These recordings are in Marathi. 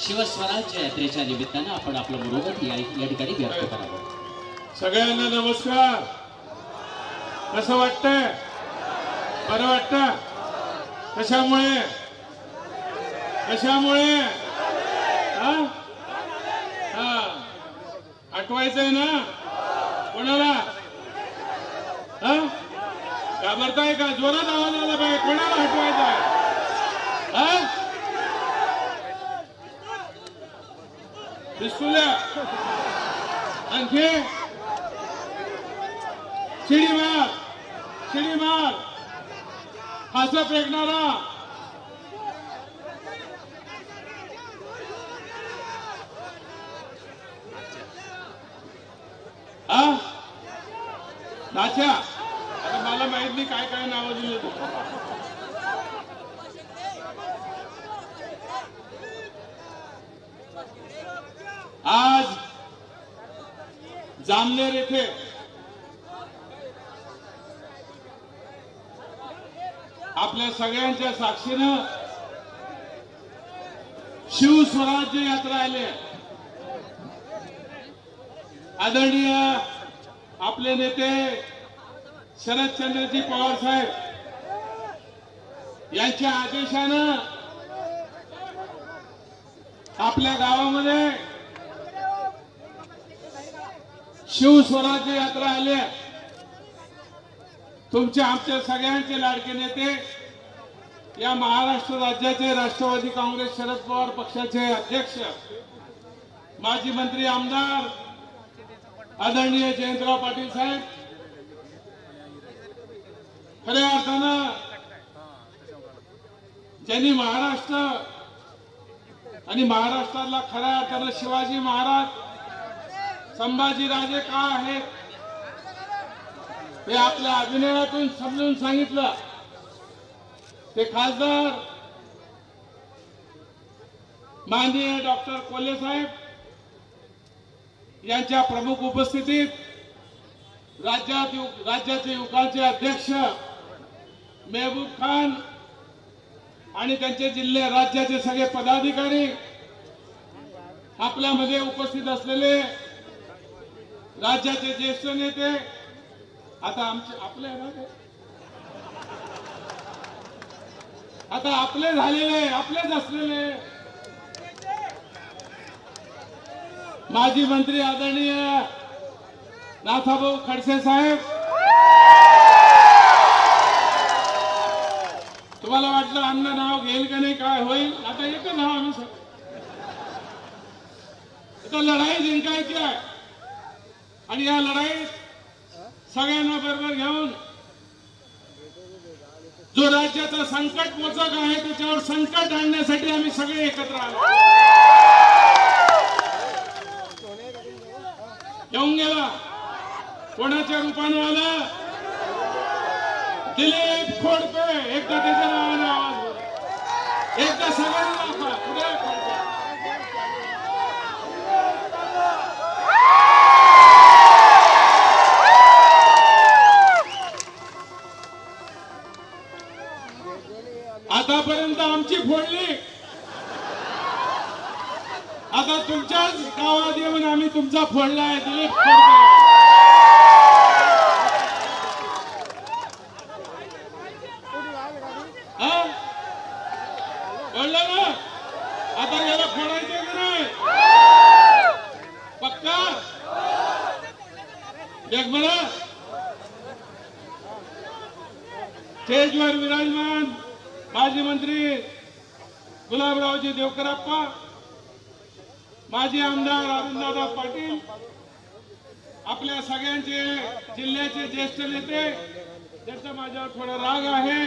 शिवस्वराज्य यात्रेच्या निमित्तानं आपण आपलं मनोगत या ठिकाणी व्यक्त करावं। सगळ्यांना नमस्कार। कसं वाटतंय? बरं वाटतं? कशामुळे कशामुळे आठवायचंय ना कोणाला? घाबरताय का? जोरात आवाज आला पाहिजे। कोणाला हटवायचं? दिसतोय आणखी शिडी मार फासा फेकणारा नाच्या। आता मला माहित नाही काय काय नाव दिली तू। आज जामनेर येथे आपल्या सगळ्यांच्या साक्षीनं शिवस्वराज्य यात्रा आली। आदरणीय आपले नेते शरदचंद्रजी पवार साहेब यांच्या आदेशानं आपल्या गावामध्ये शिवस्वराज्य यात्रा आली। तुमचे आमच्या सगळ्यांचे लाडके नेते या महाराष्ट्र राज्याचे राष्ट्रवादी काँग्रेस शरद पवार पक्षाचे अध्यक्ष माजी मंत्री आमदार आदरणीय जयंतराव पाटील साहेब खऱ्या अर्थानं ज्यांनी महाराष्ट्र आणि महाराष्ट्राला खऱ्या अर्थानं शिवाजी महाराज संभाजीराजे का आहेत ते आपल्या अभिनयातून समजून सांगितलं। ते खासदार माननीय डॉक्टर कोल्हे साहेब यांच्या प्रमुख उपस्थितीत राज्याचे युवकांचे अध्यक्ष मेहबूब खान आणि त्यांचे जिल्हे राज्याचे सगळे पदाधिकारी आपल्यामध्ये उपस्थित असलेले राज्याचे ज्येष्ठ नेते आता आपले झालेले आपलेच असलेले माजी मंत्री आदरणीय नाथाभाऊ खडसे साहेब। तुम्हाला वाटलं अन्न नाव घेईल का नाही काय होईल? आता येतं नाव आम्ही आता लढाई जिंकायची आहे आणि या लढाईत सगळ्यांना बरोबर घेऊन जो राज्याचा संकट मोचक आहे त्याच्यावर संकट आणण्यासाठी आम्ही सगळे एकत्र आलो। येऊन गेला कोणाच्या रूपानं आला? दिलीप खोडके। एकदा त्याच्या नावाने आवाज, एकदा सगळ्यांना पुढे खोडके। आतापर्यंत आमची फोडली, आता तुमच्याच गावात येऊन आम्ही तुमचा फोडलाय दिलीप खोडके। कळलं ना? आता याला फोडायचं की नाही? पक्का? देख बरं स्टेजवर विराजमान माजी मंत्री गुलाबरावजी देवकरप्पा, माजी आमदार अरुणदादा पाटील, आपल्या सगळ्यांचे जिल्ह्याचे ज्येष्ठ नेते ज्यांचा माझ्यावर थोडा राग आहे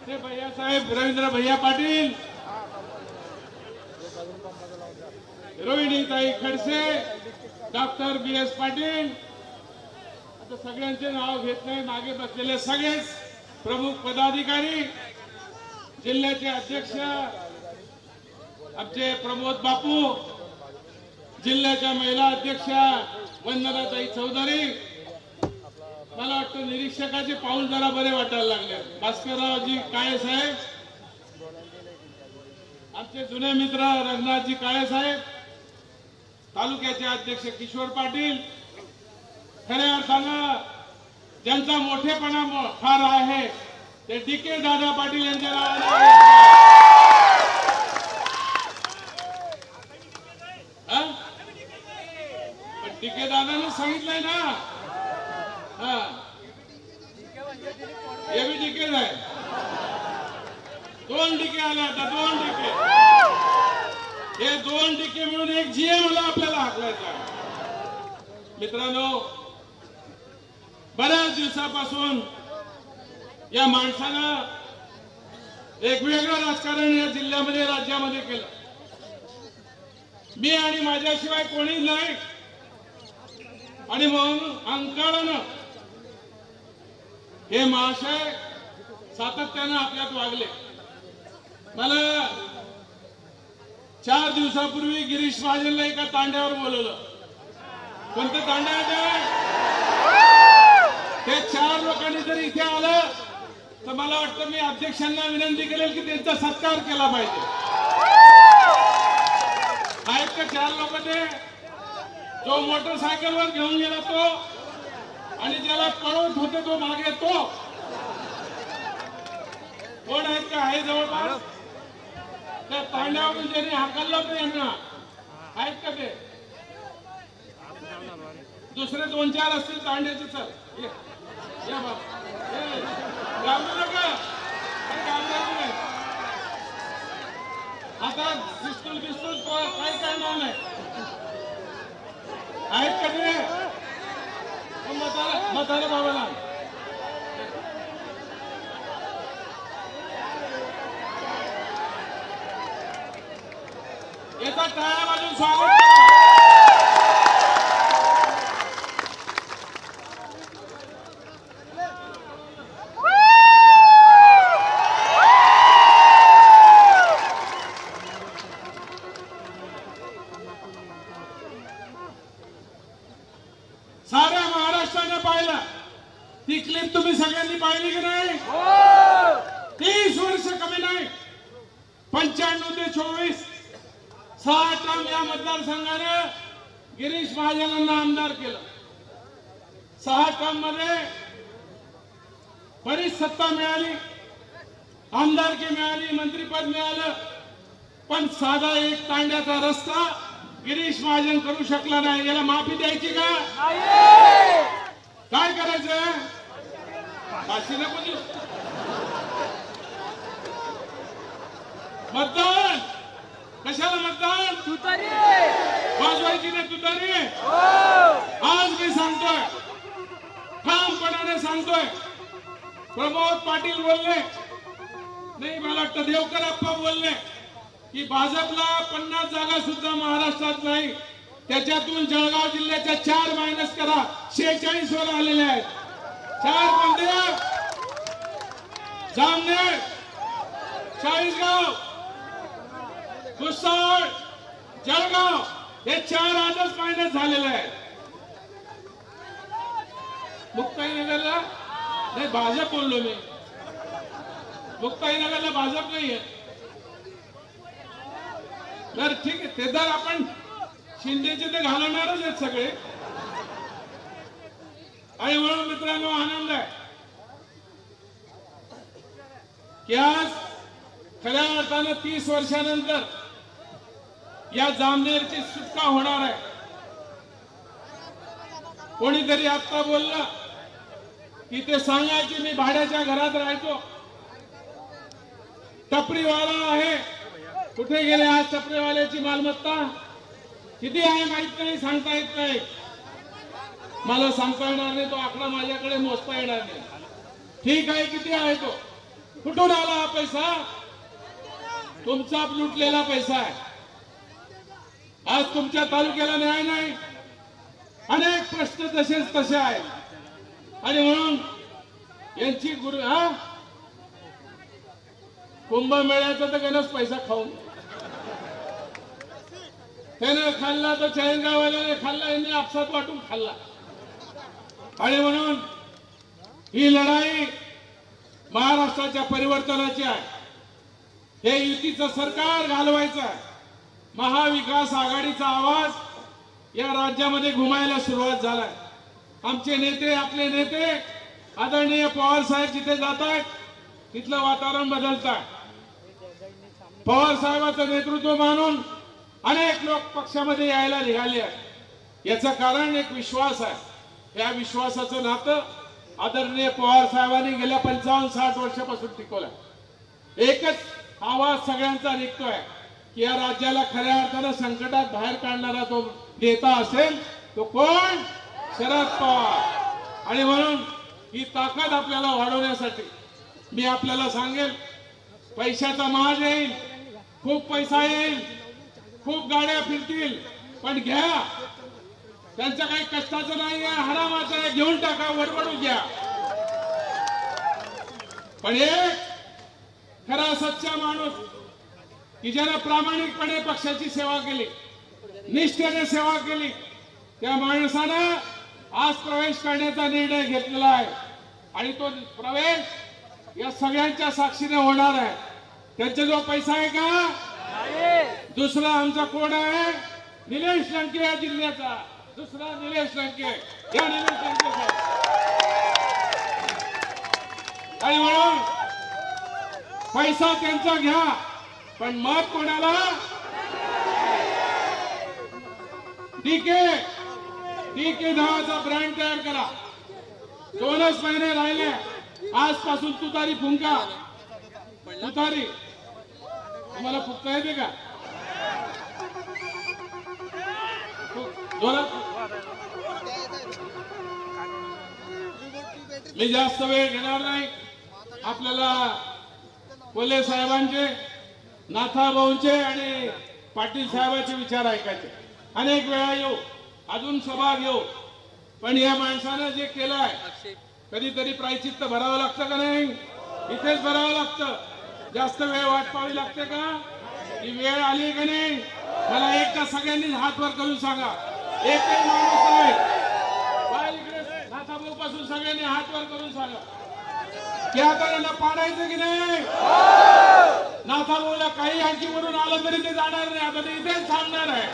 ते भैयासाहेब रवींद्र भैया पाटील, रोहिणीताई खडसे, डॉक्टर BS पाटील। आता सगळ्यांचे नाव घेत नाही, मागे बसलेले सगळेच प्रमुख पदाधिकारी, जिल्ह्याचे अध्यक्ष आमचे प्रमोद बापू, जिल्ह्याच्या महिला अध्यक्षा वंदनाताई चौधरी। मला वाटतं निरीक्षकाचे पाऊल जरा बरे वाटायला लागले। भास्कररावजी काळे साहेब आमचे जुने मित्र रंगनाथजी काळे साहेब, तालुक्याचे अध्यक्ष किशोर पाटील, खऱ्या अर्थानं ज्यांचा मोठेपणा फार आहे ते DK दादा पाटील यांच्या नावाने. पण DK दादाने सांगितलंय ना, हे बी DK आहे. 2 DK आले आता, 2 DK. हे 2 DK मिळून एक GM आपल्याला हाकलायचा. मित्रांनो, बऱ्याच दिवसापासून या माणसानं एक वेगळं राजकारण या जिल्ह्यामध्ये राज्यामध्ये केलं. मी आणि माझ्याशिवाय कोणी नाही आणि म्हणून अहंकारानं हे महाशय सातत्यानं आपल्यात वागले. मला 4 दिवसापूर्वी गिरीश महाजनला एका तांड्यावर बोलवलं. कोणतं तांड्या ते 4 लोकांनी जर इथे आलं तर मला वाटतं मी अध्यक्षांना विनंती करेल की त्यांचा सत्कार केला पाहिजे. आहेत का 4 लोक? ते जो मोटरसायकलवर घेऊन गेला तो आणि ज्याला पळवत होते तो मागे तो कोण आहेत का? आहे जवळपास? त्या तांड्यावरून ज्यांनी हाकललं होतं यांना आहेत का? ते दुसरे 2-4 असतील तांड्याचे. चल या बाबा, घाबरू नका, घाबरायचं नाही. आता पिस्तूल काही करणार नाही. आहेत का ते? म्हातारा बाबाला याचा टाळ्या वाजून स्वागत करा. साऱ्या महाराष्ट्राने पाहिलं. ती क्लिप तुम्ही सगळ्यांनी पाहिली की नाही? 30 वर्ष कमी नाही. 95 ते 24 6 टर्म या मतदारसंघाने गिरीश महाजनांना आमदार केलं. 6 टर्म मध्ये बरीच सत्ता मिळाली, आमदारकी मिळाली, मंत्रीपद मिळालं. पण साधा एक तांड्याचा रस्ता गिरीश महाजन करू शकला नाही. याला माफी द्यायची का? काय करायचं? फाशी नको देऊ. मतदान कशाला? मतदान तुतारी वाजवायची नाही. तुतारी आज मी सांगतोय, ठामपणाने सांगतोय. प्रमोद पाटील बोलले नाही, मला वाटतं देवकर अप्पा बोलले की भाजपला 50 जागा सुद्धा महाराष्ट्रात नाही. त्याच्यातून जळगाव जिल्ह्याच्या 4 मायनस करा, 46 वर आलेले आहेत. 4 कोणते? जामनेर, चाळीसगाव, कुसाळ, जळगाव हे 4 आजच मायनस झालेले आहेत. मुक्ताईनगरला नाही, भाजप बोललो मी. मुक्ताईनगरला भाजप नाहीये. तर ठीक आहे, ते तर आपण शिंदेचे ते घालवणारच आहेत सगळे. आणि म्हणून मित्रांनो, आनंद आहे की आज खऱ्या अर्थानं 30 वर्षानंतर या जामनेरची सुटका होणार आहे. कोणीतरी आता बोललं की ते सांगायचे मी भाड्याच्या घरात राहायचो, टपरीवाला आहे. कुठे गेले आज टपरीवाल्याची मालमत्ता? किती आहे माहित नाही, सांगता येत नाही. मला सांगता येणार नाही, तो आकडा माझ्याकडे मोजता येणार नाही. ठीक आहे, किती आहे तो? कुठून आला हा पैसा? तुमचा लुटलेला पैसा आहे. आज तुमच्या तालुक्याला न्याय नाही. अनेक प्रश्न तसेच तसे आहेत. आणि म्हणून यांची कुंभमेळ्याचा तर गणच पैसा खाऊन त्याने खाल्ला, तर चाळीसगाववाल्याने खाल्ला, यांनी आपसात वाटून खाल्ला. आणि म्हणून ही लढाई महाराष्ट्राच्या परिवर्तनाची आहे. हे युतीचं सरकार घालवायचं आहे. महाविकास आघाडीचा आवाज या राज्यामध्ये घुमायला सुरुवात झालाय. आमचे नेते, आपले नेते आदरणीय पवार साहेब जिथे जात आहेत तिथलं वातावरण बदलत आहे. पवार साहेबांचं नेतृत्व मानून अनेक लोक पक्षामध्ये यायला निघाले आहेत. याचं कारण एक विश्वास आहे. या विश्वासाचं नातं आदरणीय पवार साहेबांनी गेल्या 55-60 वर्षापासून टिकवलं. एकच आवाज सगळ्यांचा निघतोय की या राज्याला खऱ्या अर्थानं संकटात बाहेर काढणारा तो नेता असेल तो कोण? शरद पवार. आणि म्हणून ही ताकद आपल्याला वाढवण्यासाठी मी आपल्याला सांगेल, पैशाचा महाग येईल, खूप पैसा येईल, खूप गाड्या फिरतील, पण घ्या. त्यांचं काही कष्टाचं नाही आहे, हरामाचं आहे, घेऊन टाका, वरवडू घ्या. पण एक खरा सच्चा माणूस की ज्याने प्रामाणिकपणे पक्षाची सेवा केली, निष्ठेने सेवा केली, त्या माणसानं आज प्रवेश करण्याचा निर्णय घेतलेला आहे. आणि तो प्रवेश या सगळ्यांच्या साक्षीने होणार आहे. त्यांचा जो पैसा आहे का? दुसरा आमचा कोण आहे? निलेश लंके या जिल्ह्याचा दुसरा निलेश लंके. या निलेश लंके. आणि म्हणून पैसा त्यांचा घ्या, पण मत कोणाला? डीके नावाचा ब्रँड तयार करा. 2च महिने राहिले. आजपासून तुतारी फुंका. तुतारी तुम्हाला फुंकता येते का? मी जास्त वेळ घेणार नाही. आपल्याला कोल्हे साहेबांचे, नाथाभाऊंचे आणि पाटील साहेबांचे विचार ऐकायचे. अनेक वेळा येऊ, अजून सभा घेऊ, पण या माणसानं जे केलंय कधीतरी प्रायचित्त भरावं लागतं का नाही? इथेच भरावं लागतं. जास्त वेळ वाट पाहावी लागते का? ही वेळ आली का नाही? मला एकदा सगळ्यांनी हात वर करून सांगा. एकही माणूस आहे नाथाभाऊ पासून सगळ्यांनी हात वर करून सांगा की आता यांना पाडायचं की नाही? नाथाभाऊला काही आणखी वरून आलं तरी ते जाणार नाही. आता ते इथेच थांबणार आहे.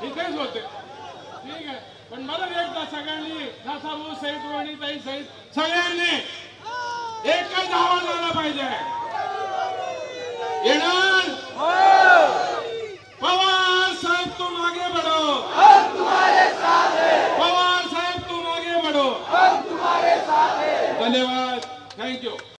इथेच होते. ठीक आहे, पण मला एकदा सगळ्यांनी नाथाभाऊ सहित, रोहिणीताई सहित सगळ्यांनी एकच आवाज आला पाहिजे. येणार पवार साहेब तुम आगे बढ़ो, हम तुम्हारे साथ हैं. पवार साहेब तुम आगे बढ़ो, हम तुम्हारे साथ हैं. धन्यवाद. थँक्यू.